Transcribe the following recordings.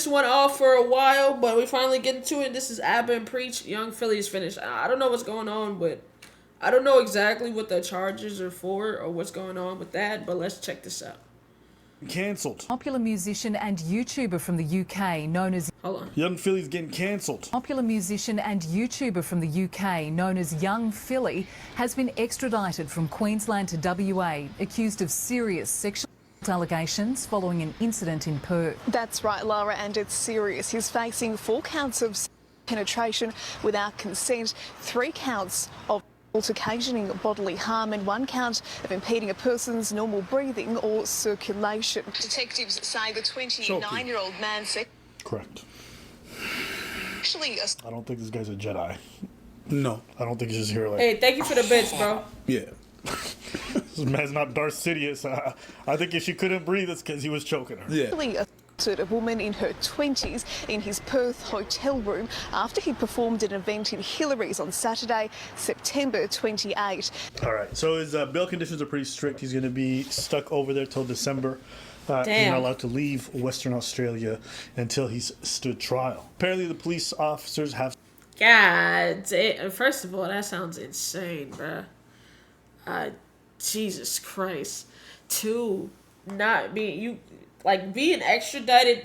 this went off for a while, but we finally get into it. This is Abba and Preach. Young Philly is finished. I don't know what's going on, but I don't know exactly what the charges are for or what's going on with that, but let's check this out. Cancelled. Popular musician and YouTuber from the UK known as... Hold on. Young Philly's getting cancelled. Popular musician and YouTuber from the UK known as Young Philly has been extradited from Queensland to WA, accused of serious sexual allegations following an incident in Perth. That's right, Lara, and it's serious. He's facing 4 counts of penetration without consent, 3 counts of occasioning bodily harm, and 1 count of impeding a person's normal breathing or circulation. Detectives say the 29-year-old man said... Correct. Actually, I don't think this guy's a Jedi. No. I don't think he's just here like... Hey, thank you for the bits, bro. Yeah. This man's not Darth Sidious. I think if she couldn't breathe, it's because he was choking her. Yeah. A woman in her 20s in his Perth hotel room after he performed an event in Hillary's on Saturday, September 28. All right, so his bail conditions are pretty strict. He's going to be stuck over there till December. He's Damn. not allowed to leave Western Australia until he's stood trial. Apparently, the police officers have... God, first of all, that sounds insane, bruh. Jesus Christ. 2, not being being extradited.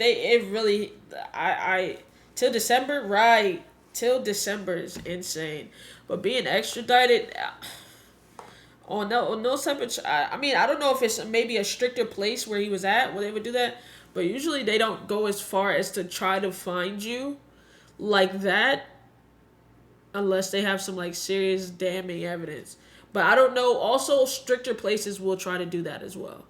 Till December, right? Till December is insane, but being extradited on no type of. I mean, I don't know if it's maybe a stricter place where he was at where they would do that, but usually they don't go as far as to try to find you like that, unless they have some serious damning evidence. But I don't know. Also, stricter places will try to do that as well.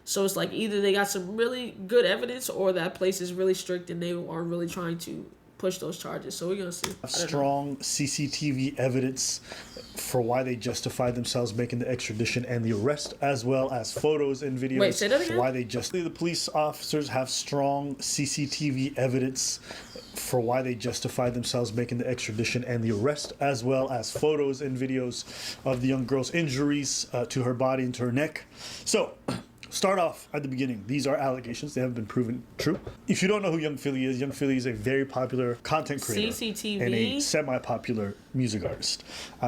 So it's either they got some really good evidence or that place is really strict and they are really trying to push those charges. So we're going to see. Strong CCTV evidence for why they justify themselves making the extradition and the arrest, as well as photos and videos. Wait, say that again? Why they the police officers have strong CCTV evidence for why they justify themselves making the extradition and the arrest, as well as photos and videos of the young girl's injuries to her body and to her neck. So... Start off at the beginning. These are allegations. They haven't been proven true. If you don't know who Young Philly is a very popular content creator CCTV? and a semi-popular music artist.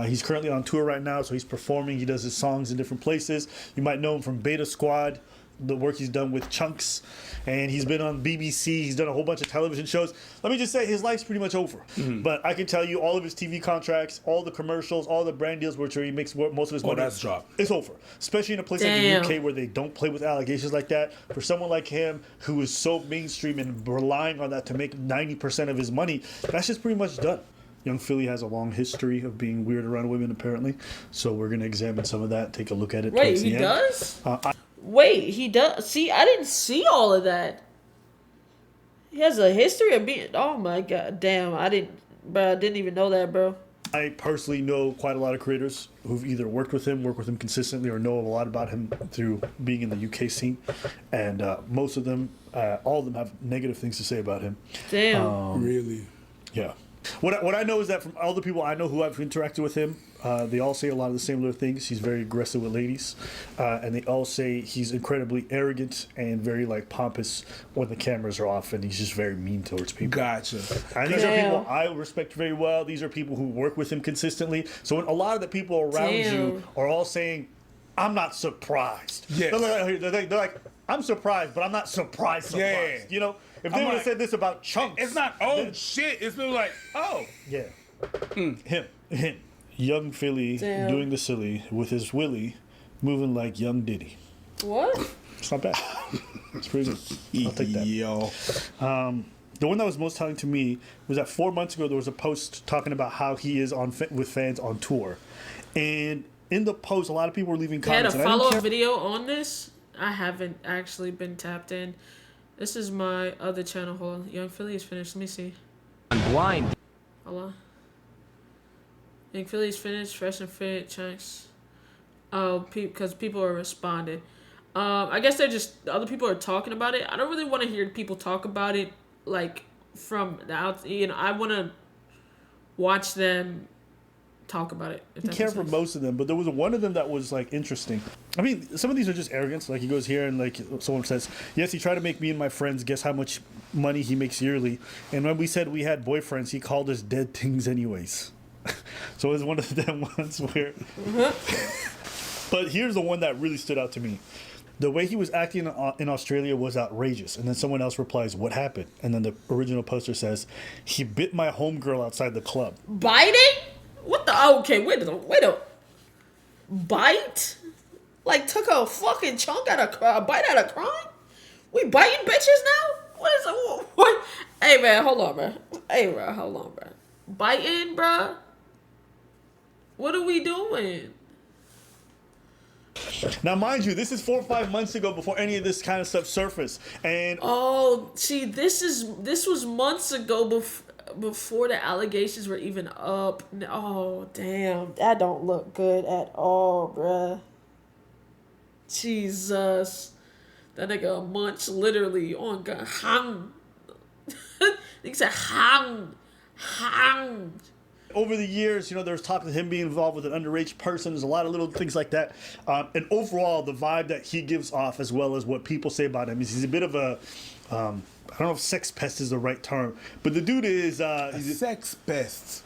He's currently on tour right now, so he's performing. He does his songs in different places. You might know him from Beta Squad, the work he's done with Chunks, and he's been on BBC. He's done a whole bunch of television shows. Let me just say, his life's pretty much over. Mm-hmm. But I can tell you, all of his TV contracts, all the commercials, all the brand deals, which he makes most of his money. That's dropped. It's over. Especially in a place like the UK where they don't play with allegations like that. For someone like him, who is so mainstream and relying on that to make 90% of his money, that's just pretty much done. Young Philly has a long history of being weird around women, apparently. So we're going to examine some of that, take a look at it. Wait, he does? Wait, he does? See, I didn't see all of that. He has a history of being... Oh, my God. Damn, I didn't even know that, bro. I personally know quite a lot of creators who've either work with him consistently, or know a lot about him through being in the UK scene. And most of them, all of them have negative things to say about him. Damn. Really? Yeah. What I know is that from all the people I know who have interacted with him, they all say a lot of the similar things. He's very aggressive with ladies, and they all say he's incredibly arrogant and very pompous when the cameras are off, and he's just very mean towards people. Gotcha. And these are people I respect very well. These are people who work with him consistently. So when a lot of the people around you are all saying, "I'm not surprised," yes. they're like, "I'm surprised, but I'm not surprised." Yeah. You know. If they would have said this about Chunks... It's not, shit. It's been oh. Yeah. Him. Young Philly doing the silly with his Willie moving like Young Diddy. What? It's not bad. It's pretty good. I'll take that. Yo. The one that was most telling to me was that 4 months ago there was a post talking about how he is with fans on tour. And in the post, a lot of people were leaving comments. Had a follow-up video on this? I haven't actually been tapped in. This is my other channel. Hold on. Young Philly is finished. Let me see. I'm blind. Hold on. Young Philly is finished. Fresh and fit. Chunks. Oh, because people are responding. I guess they're just... Other people are talking about it. I don't really want to hear people talk about it, from the out... I want to watch them talk about it. If I that care makes for sense. most of them, but there was one of them that was like interesting. I mean, some of these are just arrogance. Like he goes here and like someone says, yes, he tried to make me and my friends guess how much money he makes yearly. And when we said we had boyfriends, he called us dead things anyways. So it was one of them ones where. But here's the one that really stood out to me. The way he was acting in Australia was outrageous. And then someone else replies, what happened? And then the original poster says, he bit my homegirl outside the club. Biting? What the? Oh, okay, wait a bite? Like took a fucking chunk out of a bite out of crime? We biting bitches now? What is it? What? Hey man, hold on, bro. Hey bro, hold on, bro. Biting, bro. What are we doing? Now, mind you, this is 4 or 5 months ago before any of this kind of stuff surfaced. And Oh, see, this was months ago before the allegations were even up. Oh, damn, that don't look good at all, bruh. Jesus, that nigga munch literally on gun. Hang. He said hang. over the years, there's talk of him being involved with an underage person. There's a lot of little things like that. And overall, the vibe that he gives off, as well as what people say about him, is he's a bit of a, I don't know if sex pest is the right term, but the dude is... he's sex pest.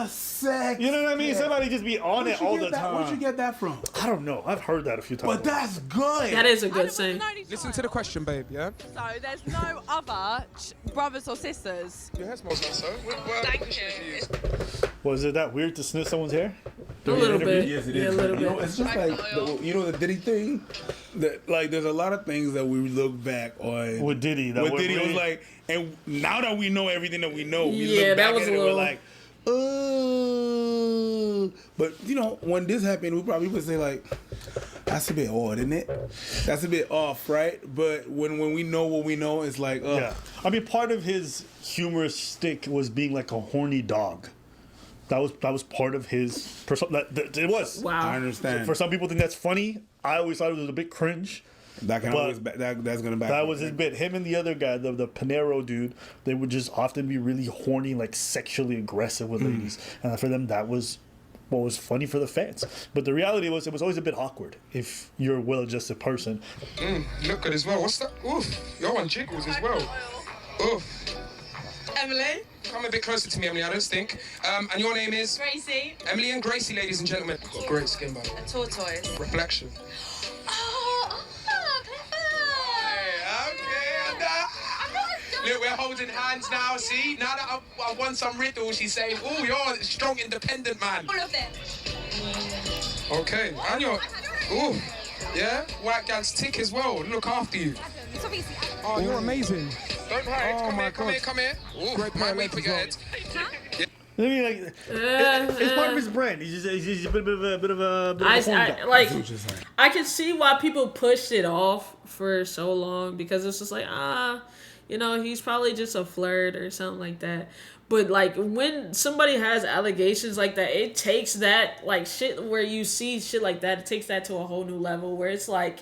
Sex. You know what I mean? Yeah. Somebody just be on it all the time. Where'd you get that from? I don't know. I've heard that a few times. But that's good. That is a good saying. Listen to the question, babe, yeah? So there's no other brothers or sisters. Your hair smells nice, so. Thank you. Was it that weird to sniff someone's hair? A little bit. Yes, it Yeah, is. a little You know, bit. it's just like the Diddy thing. That like, there's a lot of things that we look back on With Diddy. That with were Diddy, it was really- like, and now that we know everything that we know, we Yeah, look that back was at a it and we're little- like, but when this happened, we probably would say like, that's a bit odd, isn't it? That's a bit off, right? But when we know what we know, it's like, Yeah. I mean, part of his humorous stick was being like a horny dog. That was part of his persona. It was. I Wow. understand. For some people think that's funny. I always thought it was a bit cringe. That can but always that's gonna back. That was his bit. Him and the other guy, the Panero dude, they would just often be really horny, like sexually aggressive with ladies. And for them, that was what was funny for the fans. But the reality was, it was always a bit awkward if you're a well-adjusted person. Look good as well. What's that? Oof. You're on jiggles as well. Oof. Emily. Come a bit closer to me, Emily, I don't think. And your name is? Gracie. Emily and Gracie, ladies and gentlemen. Got great skin, by the way. A tortoise. Reflection. Oh, Look, we're holding hands now, see? Now that I've won some riddles, she's saying, oh, you're a strong, independent man. all of them. Okay, and you're... Ooh, yeah? White gals tick as well. Look after you. It's obviously. Oh, you're amazing. Don't hide. Oh, my Come here, come here. Ooh, Great pair my of way, legs put as your well. head. I mean, like, it's part of his brand. He's a bit of a horny dog. Like, I can see why people pushed it off for so long, because it's just like, he's probably just a flirt or something like that. But like, when somebody has allegations like that, it takes that, like, shit where you see shit like that, it takes that to a whole new level where it's like,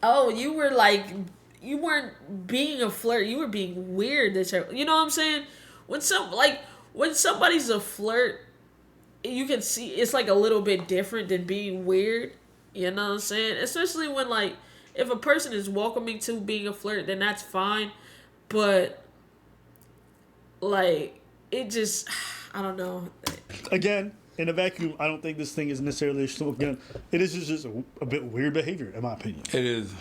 oh, you weren't being a flirt, you were being weird. You know what I'm saying? When somebody's a flirt, you can see it's like a little bit different than being weird. You know what I'm saying? Especially when, like, if a person is welcoming to being a flirt, then that's fine. But, like, it just, I don't know. Again, in a vacuum, I don't think this thing is necessarily a smoke gun. It is just a bit weird behavior, in my opinion. It is.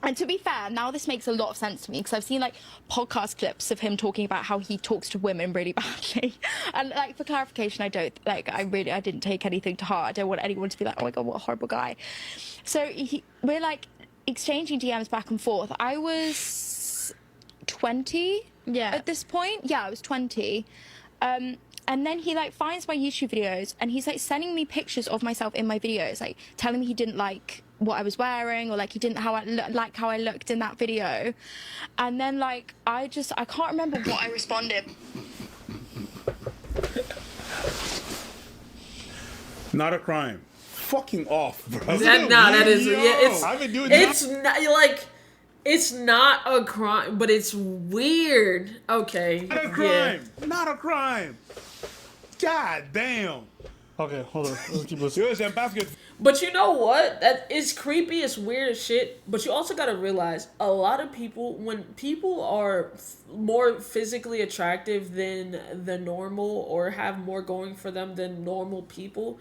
And to be fair, now this makes a lot of sense to me, because I've seen like podcast clips of him talking about how he talks to women really badly. And like, for clarification, I didn't take anything to heart. I don't want anyone to be like, oh my God, what a horrible guy. So we're like exchanging DMs back and forth. I was 20 at this point. Yeah, I was 20. And then he like finds my YouTube videos and he's like sending me pictures of myself in my videos, like telling me he didn't like what I was wearing, or like he didn't how I looked in that video. And then like I can't remember what I responded. Not a crime. Fucking off, bro. That is, yeah, it's, I've been doing it's not, like, it's not a crime, but it's weird. Okay. Not a crime. Not a crime. God damn. Okay, hold on. Let's keep listening. But you know what? That is creepy. It's weird as shit. But you also gotta realize a lot of people, when people are more physically attractive than the normal or have more going for them than normal people,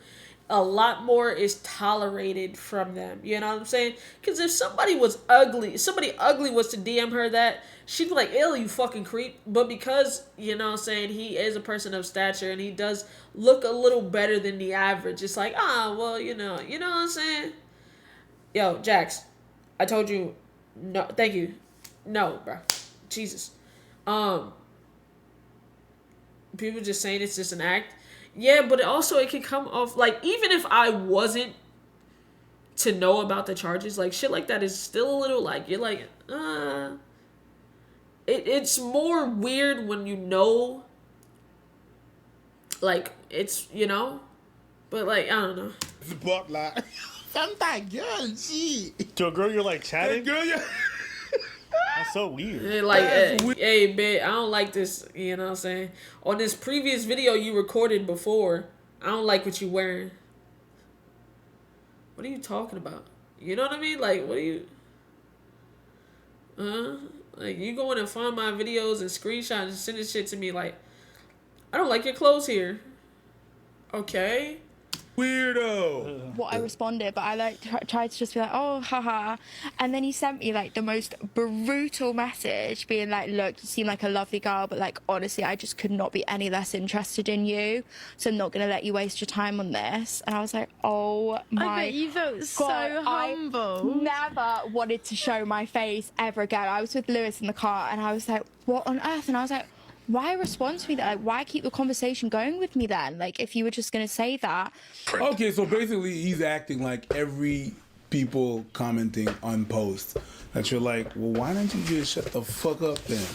a lot more is tolerated from them. You know what I'm saying? Because if somebody was ugly, somebody ugly was to DM her that, she'd be like, ew, you fucking creep. But because, you know what I'm saying, he is a person of stature and he does look a little better than the average, it's like, well, you know what I'm saying? Yo, Jax, I told you, no, thank you. No, bro. Jesus. People just saying it's just an act. Yeah, but also it can come off, like, even if I wasn't to know about the charges, like, shit like that is still a little, like, you're like, it's more weird when you know, like, it's, you know, but, like, I don't know. Spotlight. To a girl you're, like, chatting? Girl, yeah. That's so weird. Hey, like, hey, bitch, I don't like this, you know what I'm saying? On this previous video you recorded before, I don't like what you wearing. What are you talking about? You know what I mean? Like, what are you... Like, you going and find my videos and screenshots and sending shit to me like, I don't like your clothes here. Okay. Weirdo. What I responded, but I like tried to just be like, oh, haha. And then he sent me like the most brutal message being like, look, you seem like a lovely girl, but like, honestly, I just could not be any less interested in you. So I'm not going to let you waste your time on this. And I was like, oh my I bet you felt God, so humble. I never wanted to show my face ever again. I was with Lewis in the car and I was like, what on earth? And I was like, why respond to me that? Like, why keep the conversation going with me then? Like, if you were just going to say that. Okay, so basically he's acting like every people commenting on posts that you're like, well, why don't you just shut the fuck up then?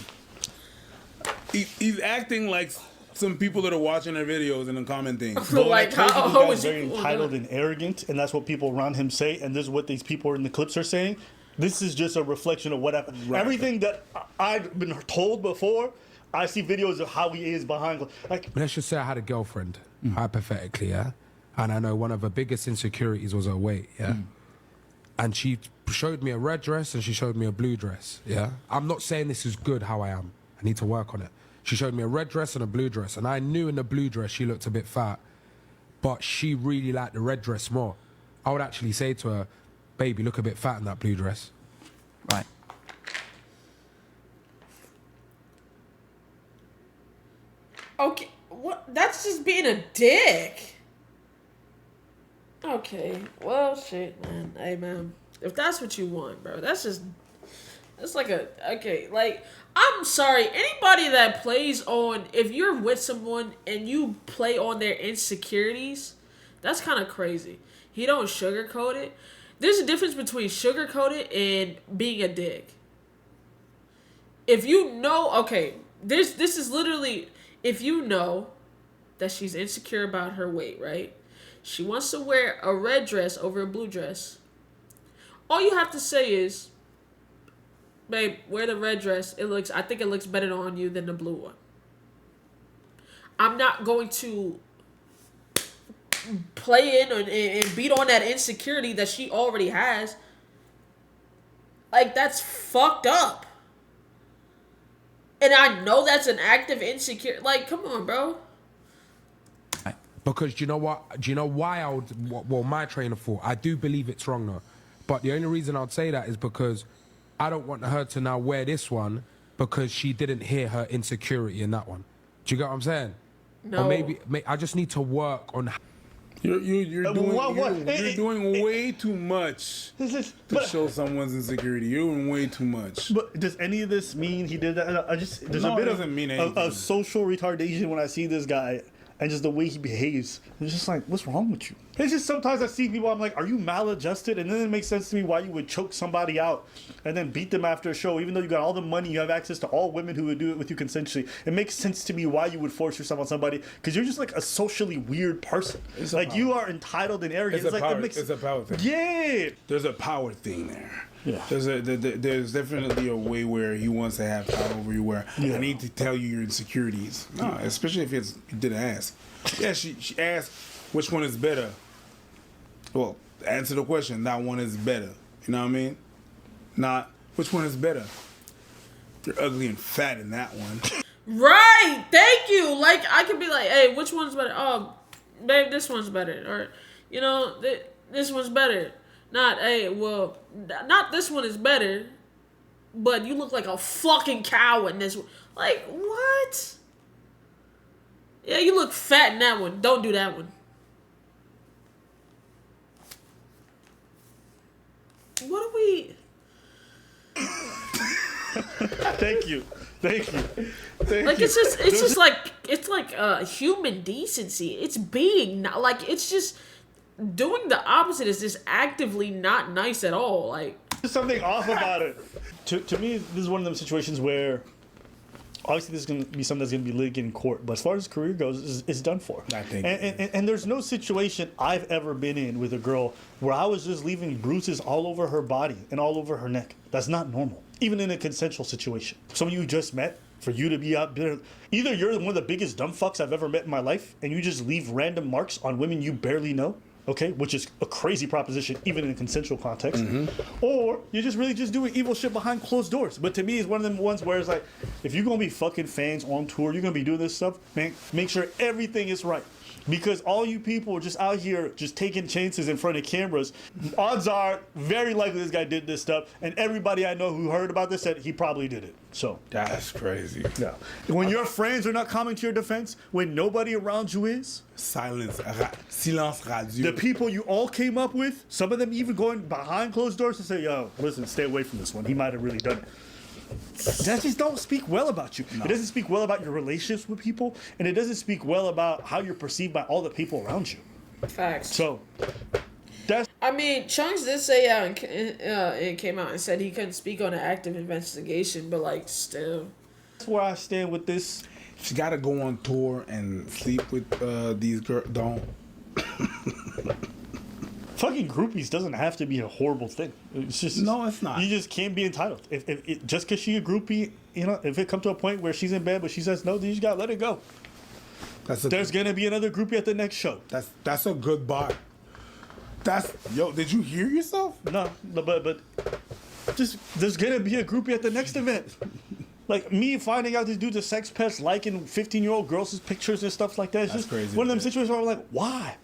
He's acting like some people that are watching our videos and then commenting. Like, how is very entitled and arrogant, and that's what people around him say, and this is what these people in the clips are saying. This is just a reflection of what happened. Right. Everything that I've been told before, I see videos of how he is behind. Like, let's just say I had a girlfriend, hypothetically, yeah? And I know one of her biggest insecurities was her weight, yeah? And she showed me a red dress and she showed me a blue dress, yeah? I'm not saying this is good how I am. I need to work on it. She showed me a red dress and a blue dress, and I knew in the blue dress she looked a bit fat, but she really liked the red dress more. I would actually say to her, babe, you look a bit fat in that blue dress. Right. Okay, what? That's just being a dick. Okay, well, shit, man. Hey, man, if that's what you want, bro, that's like a, okay, like, I'm sorry, anybody that plays on, if you're with someone and you play on their insecurities, that's kind of crazy. He don't sugarcoat it. There's a difference between sugarcoat it and being a dick. If you know, okay, this is literally... If you know that she's insecure about her weight, right? She wants to wear a red dress over a blue dress. All you have to say is, babe, wear the red dress. I think it looks better on you than the blue one. I'm not going to play in and beat on that insecurity that she already has. Like, that's fucked up. And I know that's an active insecure. Like, come on, bro. Because do you know what? Do you know why I would? Well, my train of thought. I do believe it's wrong though, but the only reason I'd say that is because I don't want her to now wear this one because she didn't hear her insecurity in that one. Do you get what I'm saying? No. Or maybe I just need to work on. You're doing way too much to show someone's insecurity. You're doing way too much. But does any of this mean he did that? There's a bit of social retardation when I see this guy and just the way he behaves. It's just like, what's wrong with you? It's just sometimes I see people, I'm like, are you maladjusted? And then it makes sense to me why you would choke somebody out and then beat them after a show, even though you got all the money, you have access to all women who would do it with you consensually. It makes sense to me why you would force yourself on somebody, because you're just like a socially weird person. Like, you are entitled and arrogant. It's a power thing. Yeah. There's a power thing there. Yeah. There's definitely a way where he wants to have power over you, where I need to tell you your insecurities. No, especially if you didn't ask. Yeah, she asked, Which one is better? Well, answer the question. That one is better. You know what I mean? Not which one is better. You're ugly and fat in that one. Right. Thank you. Like, I could be like, hey, which one's better? Oh, babe, this one's better. Or, you know, this one's better. Not, hey, well, not this one is better, but you look like a fucking cow in this one. Like, what? Yeah, you look fat in that one. Don't do that one. What are we... Thank you. Thank you. Thank like you. it's like human decency. It's being not like it's just doing the opposite is just actively not nice at all. Like there's something off about it. To me, this is one of them situations where obviously this is going to be something that's going to be litigated in court. But as far as his career goes, it's done for. I think. And there's no situation I've ever been in with a girl where I was just leaving bruises all over her body and all over her neck. That's not normal, even in a consensual situation. Someone you just met, for you to be out there, either you're one of the biggest dumb fucks I've ever met in my life, and you just leave random marks on women you barely know, okay, which is a crazy proposition, even in a consensual context, or you're just really just doing evil shit behind closed doors. But to me, it's one of them ones where it's like, if you're gonna be fucking fans on tour, you're gonna be doing this stuff, man, make sure everything is right. Because all you people are just out here just taking chances in front of cameras. Odds are very likely this guy did this stuff, and everybody I know who heard about this said he probably did it. So that's crazy. Yeah. When your friends are not coming to your defense, when nobody around you is, silence radio. The people you all came up with, some of them even going behind closed doors to say, "Yo, listen, stay away from this one. He might have really done it." That just don't speak well about you. No. It doesn't speak well about your relationships with people, and it doesn't speak well about how you're perceived by all the people around you. Facts. So, that's... I mean, Chunks did say it came out and said he couldn't speak on an active investigation, but like still. That's where I stand with this. If you gotta go on tour and sleep with these girls, don't. Fucking groupies doesn't have to be a horrible thing. It's just no, it's not. You just can't be entitled. If just because she's a groupie, you know, if it comes to a point where she's in bed but she says no, then you just gotta let it go. There's gonna be another groupie at the next show. That's a good bar. Yo, did you hear yourself? No, but just there's gonna be a groupie at the next event. Like me finding out this dude's a sex pest, liking 15-year-old girls' pictures and stuff like that. It's just crazy. One of them situations where I'm like, why?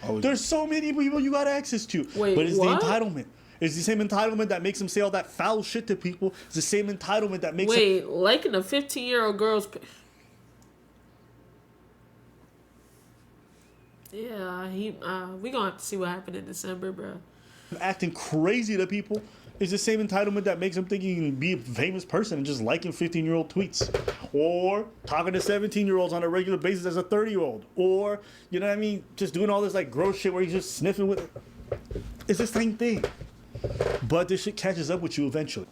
There's so many people you got access to. Wait, but it's what? the entitlement. It's the same entitlement that makes them say all that foul shit to people. It's the same entitlement that makes liking a 15-year-old girl's... Yeah, we gonna have to see what happened in December, bro. acting crazy to people. It's the same entitlement that makes them think you can be a famous person and just liking 15-year-old tweets. Or talking to 17-year-olds on a regular basis as a 30-year-old. Or, you know what I mean, just doing all this like gross shit where you're just sniffing with... It's the same thing. But this shit catches up with you eventually.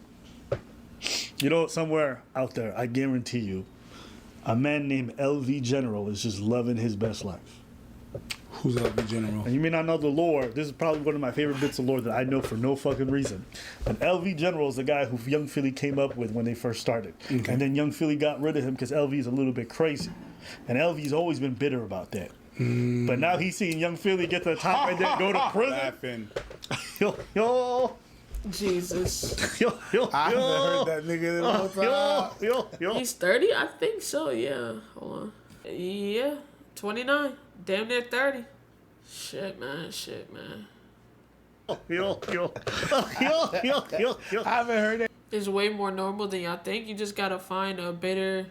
You know, somewhere out there, I guarantee you, a man named LV General is just loving his best life. Who's LV General? And you may not know the lore. This is probably one of my favorite bits of lore that I know for no fucking reason. But LV General is the guy who Young Philly came up with when they first started. Okay. And then Young Philly got rid of him because LV is a little bit crazy. And LV's always been bitter about that. But now he's seeing Young Philly get to the top and then go to prison. Yo. Jesus. I haven't heard that nigga in a long time. He's 30? I think so, yeah. Hold on. Yeah, 29. Damn near 30. Shit, man. Yo. I haven't heard it. It's way more normal than y'all think. You just gotta find a bitter...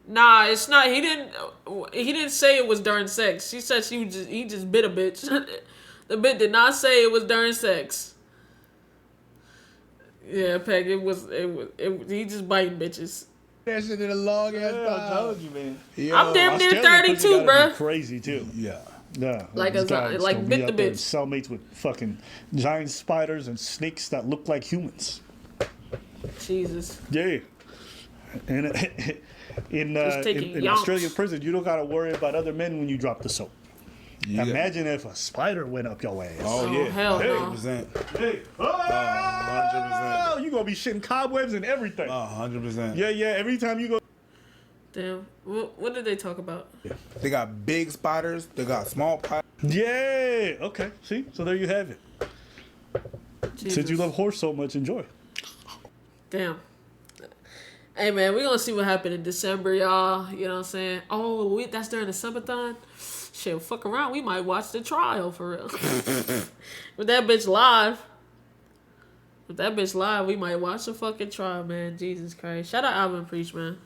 Nah, it's not. He didn't say it was during sex. She said he just bit a bitch. The bit did not say it was during sex. Yeah, Peg, he just biting bitches. That shit in a long ass time. I told you, man. Yo, I'm damn near 32, bro. Crazy too. Yeah. Like bit the bitch. Cellmates with fucking giant spiders and snakes that look like humans. Jesus. Yeah. And in Australian prison, you don't gotta worry about other men when you drop the soap. Yeah. Imagine if a spider went up your ass. Oh yeah, hell no. 100%. Hey. 100%. You gonna be shitting cobwebs and everything. 100%. Yeah. Every time you go. Damn. What did they talk about? They got big spiders. They got small spiders. Yay! Okay, see? So there you have it. Jesus. Since you love horse so much, enjoy. Damn. Hey, man, we're going to see what happened in December, y'all. You know what I'm saying? Oh, that's during the SimbaThaGod? Shit, fuck around. We might watch the trial, for real. With that bitch live. With that bitch live, we might watch the fucking trial, man. Jesus Christ. Shout out Alvin Preach, man.